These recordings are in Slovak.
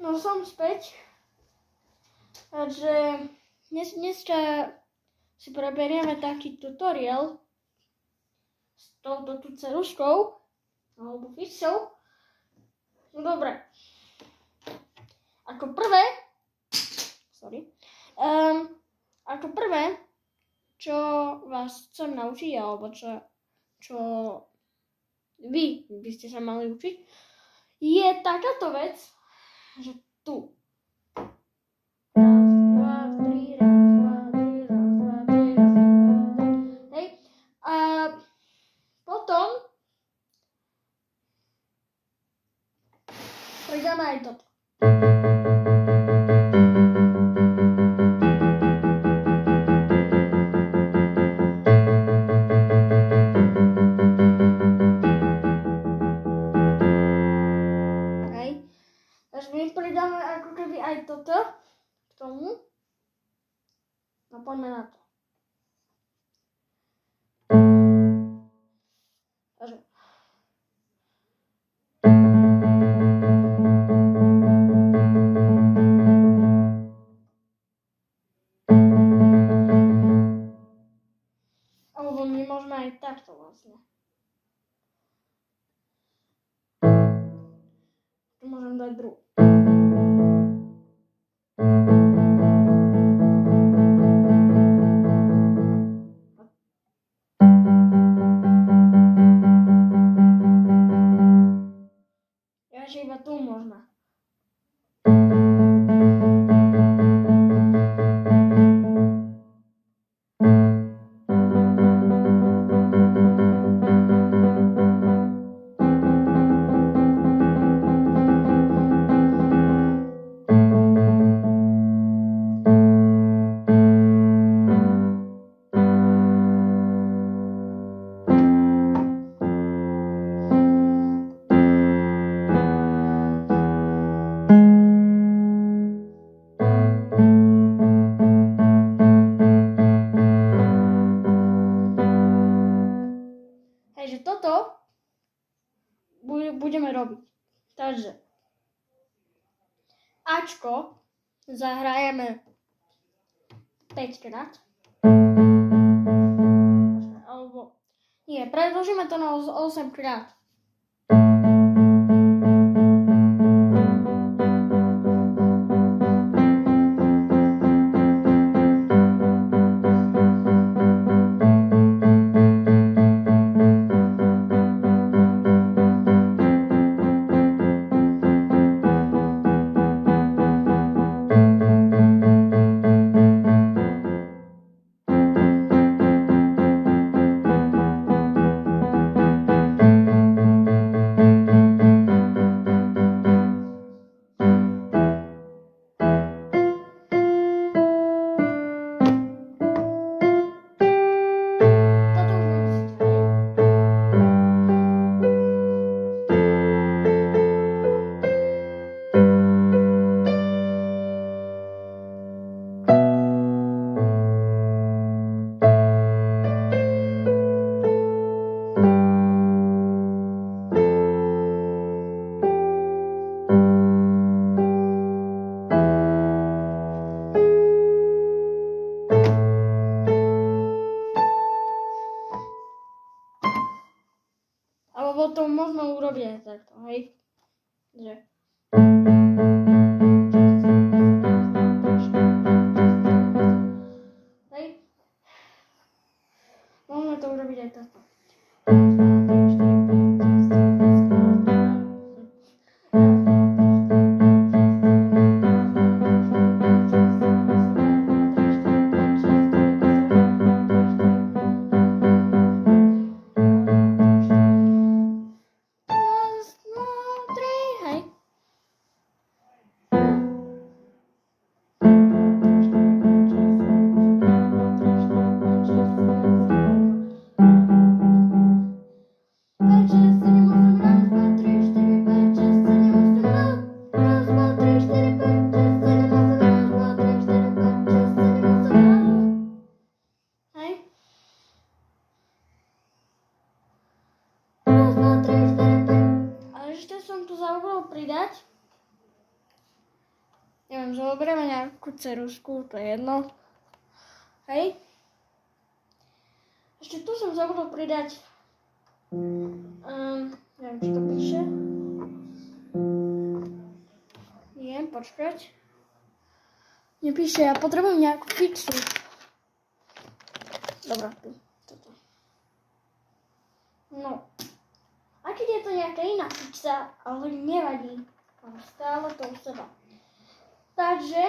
No som späť. Takže dneska si preberieme taký tutoriál s touto tu ceruškou alebo fišou. No dobre. Ako prvé, čo vás chcem naučiť, alebo čo vy by ste sa mali učiť, je takáto vec, že tu. Raz, dva, tri, hej. A potom pridáme aj toto. Takže my pridáme ako keby aj toto k tomu. No poďme na to. Takže. Alebo my môžeme aj takto vlastne. Tu môžem dať druhú. Že iba tu možno. Takže toto budeme robiť. Takže Ačko zahrajeme 5 krát. Alebo nie, predložíme to na 8 krát. neviem, zoberieme nejakú ceruzku, to je jedno. Hej. Ešte tu som zabudol pridať, neviem, čo to píše. Nie, počkať. Nepíše, ja potrebujem nejakú fixu. Dobrá, tu, toto. No. A keď je to nejaká iná fixa, ale nevadí. Mám stále to u seba. Takže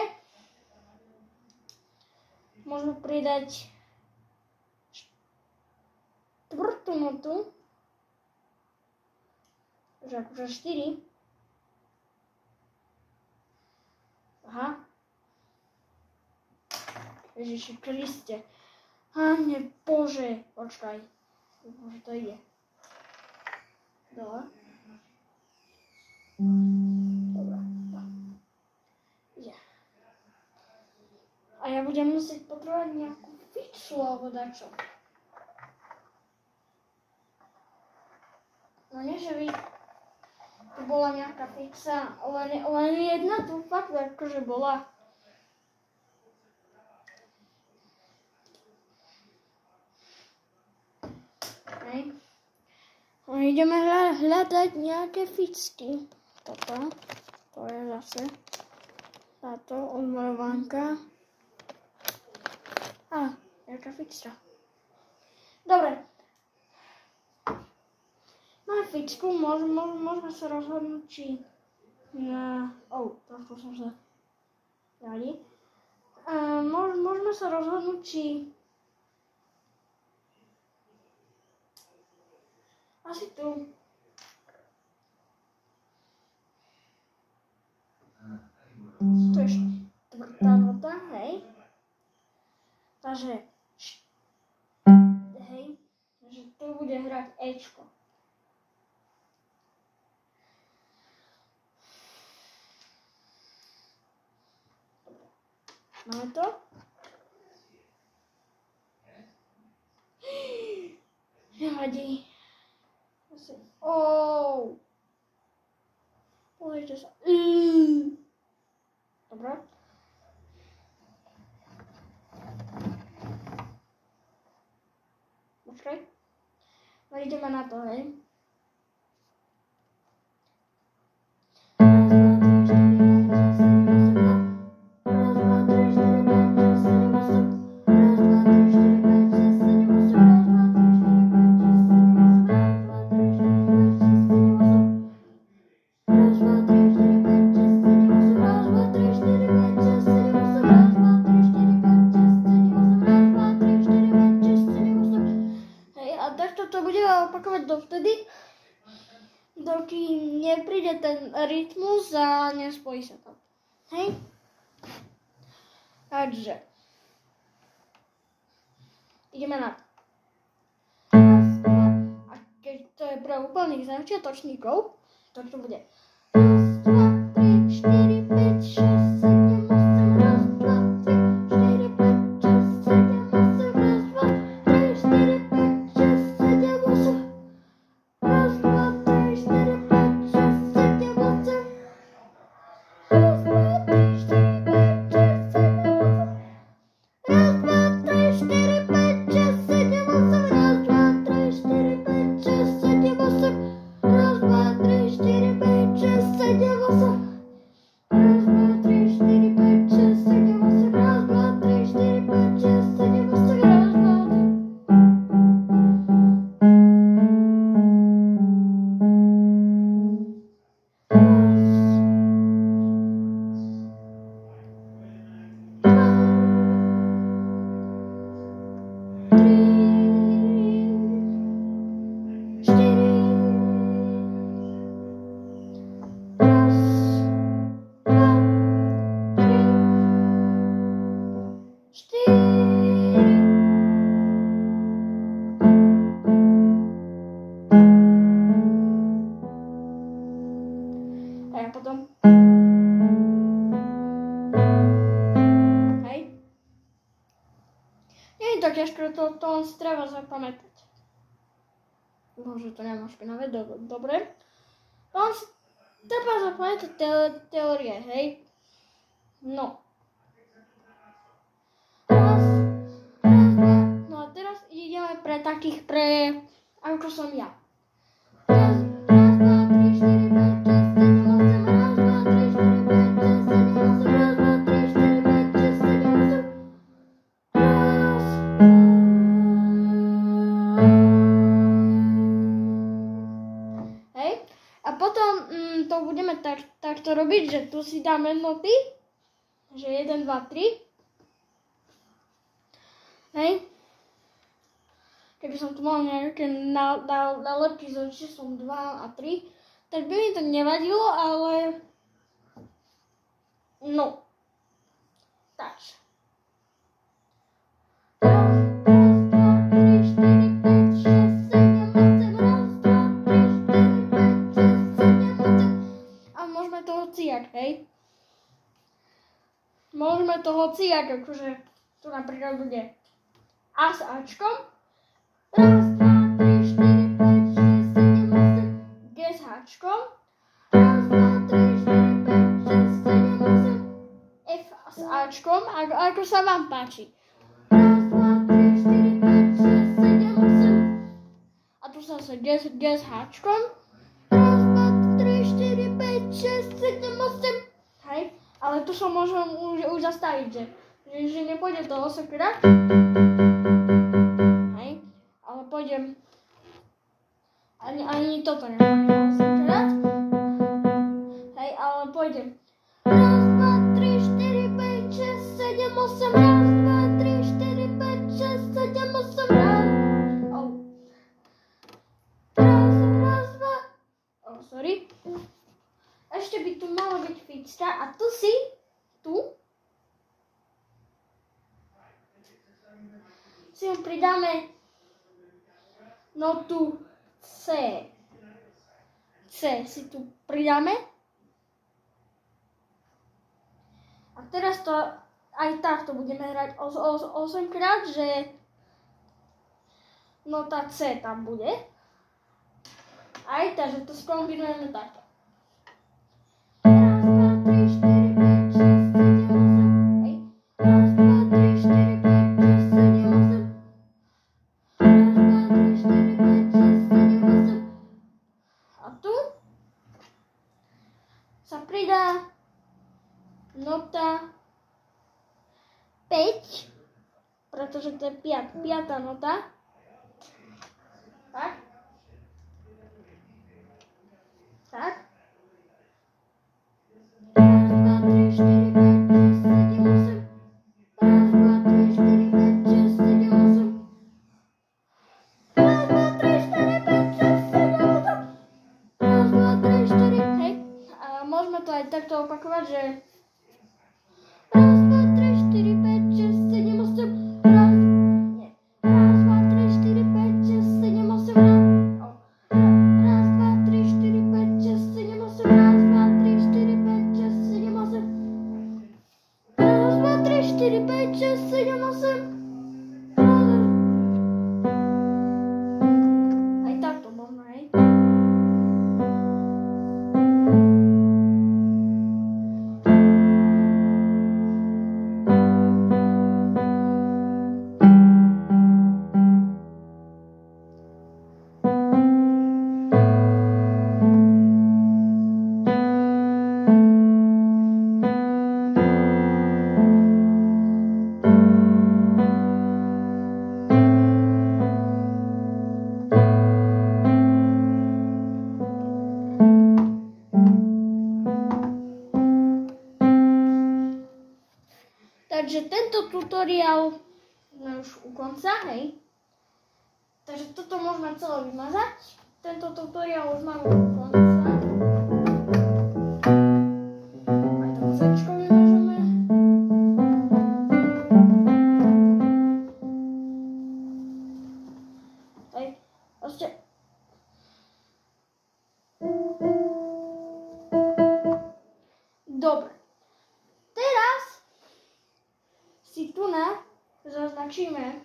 môžeme pridať štvrtú notu. Takže akože 4. Aha. Ježiši Kriste. Pane Bože. Počkaj. Bože, to ide. Dole. Dobre. Ide. A ja budem musieť potrebovať nejakú fixu alebo dačo. No nie, že by tu bola nejaká fixa, len jedna tu fakt akože bola. Hej. No, ideme hľadať nejaké fixky. Toto, to je zase táto odmorovanka. Nejaká fixa. Dobre. Máme fixku, môžeme sa rozhodnúť, či trošku som sa dali. Môžeme sa rozhodnúť, či asi tu. Tu je štvrtá nota, hej. Takže tu bude hrať Ečko. Máme to? Nevadí. Pozrite sa. Dobre. Počkaj. No ideme na to, hej. Dovtedy, dokým nepríde ten rytmus a nespojí sa to. Hej? Takže ideme na to. A keď to je pre úplných začiatočníkov, tak to bude 1, 2, 3, 4, 5, 6, 7, 8, raz, 2, 3, 4, 5, 6, 7, 8, raz, 2, 3, 4, 5, 6, 7, 8. Raz, 2, 3, 4, 5, 6, 7, 8. Raz, 2, 3, 4, 5, 6, 7, 8. Raz, 2, 3, 4, 5, 6, 7, 8. Raz, 2, 3, 4, 5, 6, 7, 8. Raz, 2, 3, 4, 5, 6, 7, 8. Raz, 2, 3, 4, 5, 6, 7, 8. Raz, 2, 3, 4, 5, 6, 7, 8. Raz, 2, 3. A ja potom. Hej. Nie je to ťažké, to len si treba zapamätať. Bože, to nemám špinavé, dobre. To len si treba zapamätať teórie, hej. No. Raz, dva. No a teraz ideme pre takých, ako som ja. Raz, dva, tri, štyri, päť, šesť, sedem, osem. Raz, dva, tri, štyri, päť, šesť, sedem, osem. Raz, dva, tri, štyri, päť, šesť, sedem, osem. Raz. Hej. A potom to budeme takto robiť, že tu si dáme noty. Že 1, 2, 3. Hej. Keby som tu mal nejaké nálepky so číslom 2 a 3, tak by mi to nevadilo, ale no. Takže. Raz, dva, tri, štyri, päť, šesť, sedem, osem. Raz, dva, tri, štyri, päť, šesť, sedem, osem. A môžeme to hociak, hej? Môžeme to hociak, akože tu napríklad bude A s Ačkom. Raz, dva, tri, štyri, päť, šesť, sedem, osem. G s Hačkom. Raz, dva, tri, štyri, päť, šesť, sedem, osem. F s Ačkom, ako sa vám páči. Raz, dva, tri, štyri, päť, šesť, sedem, osem. A tu sa G s Hačkom. Raz, dva, tri, štyri, päť, šesť, sedem, osem. Hej, ale tu sa môžem už zastaviť, že nepôjde to 8 krát. Pôjdem, ani toto nepôjdem 8 krát. Hej, ale pôjdem. Raz, dva, tri, štyri, päť, šesť, sedem, osem. Raz, dva, tri, štyri, päť, šesť, sedem, osem. Raz, dva. Sorry. Ešte by tu malo byť fixka a tu si ju pridáme notu C. C si tu pridáme. A teraz to aj takto budeme hrať 8 krát, že nota C tam bude. Aj takže to skombinujeme takto. Pridá nota 5, pretože to je piatá nota. Tak. Tak. Raz, dva, tri, štyri, päť, šesť, sedem, osem. Raz, dva, tri, štyri, päť, šesť, sedem, osem. Raz, dva, tri, štyri, päť, šesť, sedem, osem. Raz, dva, tri, štyri, hej. Môžeme to aj takto opakovať, že raz, dva, tri, štyri, päť, šesť, sedem, osem. Raz, dva, tri, štyri, päť, šesť, sedem, osem. Raz, dva, tri, štyri, päť, šesť, sedem, osem. Raz, dva, tri, štyri, päť, šesť, sedem, osem. Raz, dva, tri, štyri, päť, šesť, sedem, osem. Aj takto možno, hej. Takže tento tutoriál sme už u konca, hej. Takže toto môžeme celé vymazať. Tento tutoriál už máme u konca. Aj to cečko vymažeme. Hej, proste. Dobre. Si tu zaznačíme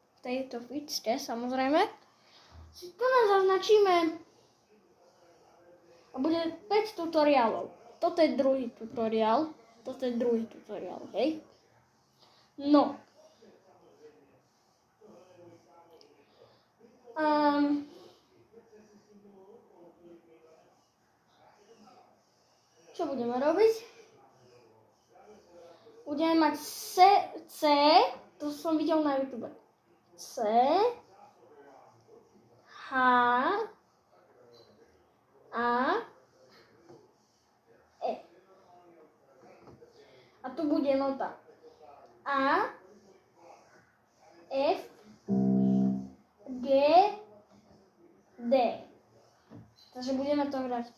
v tejto fixke, samozrejme. Si tu zaznačíme a bude 5 tutoriálov. toto je druhý tutoriál. Hej? No. Čo budeme robiť? Budeme mať C, to som videl na YouTube. C, H, A, E. A tu bude nota A, F, G, D. Takže budeme to hrať.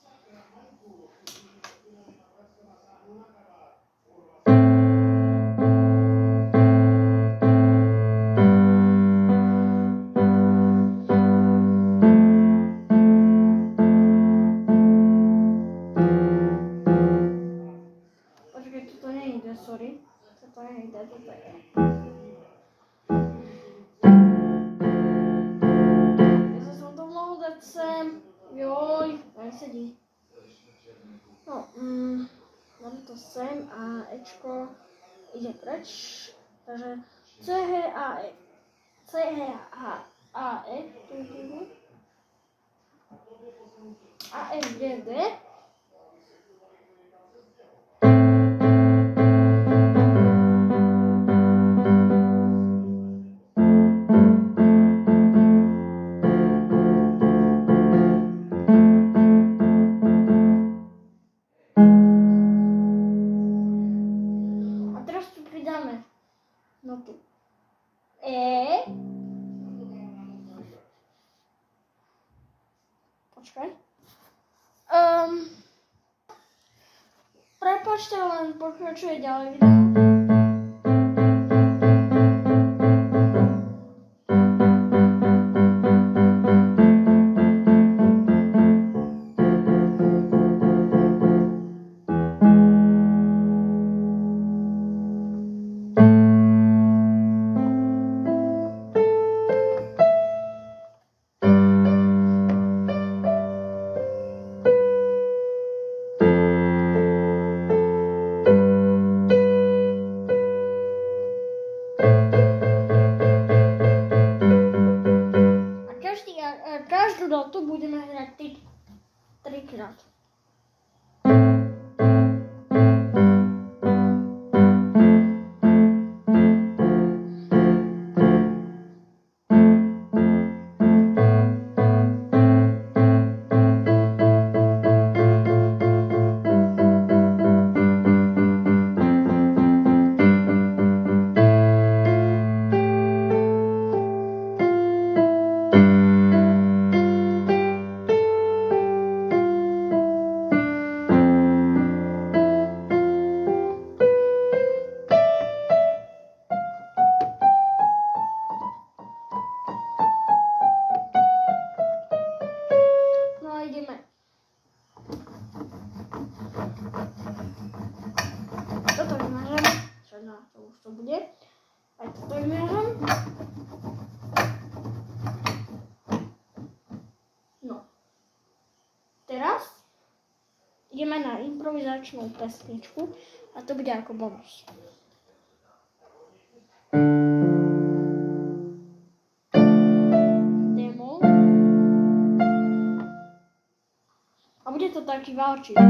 Počkaj, toto nejde, sorry. Toto nejde, toto je. Ja som to mohol dať sem. Joj, nesedí. No, dám to sem a Ečko ide preč. Takže C, H, A, E. C, H, A, E. A, F, G, D. Pridáme notu E. Počkaj. Prepáčte, len pokračuje ďalej video. Každú notu budeme hrať 3-krát. Toto vymažem, čo na to už to bude. Aj toto vymažem. No. Teraz ideme na improvizačnú pesničku a to bude ako bonus. Demo. A bude to taký valčík.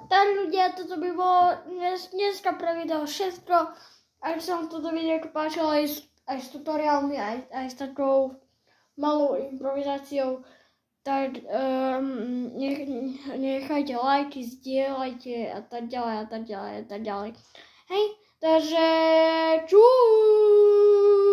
Tak ľudia, toto by bolo dneska pre video všetko. Ak sa vám toto video páčilo aj s tutoriálmi, aj s takou malou improvizáciou, tak nechajte lajky, zdieľajte a tak ďalej. Hej, takže čus!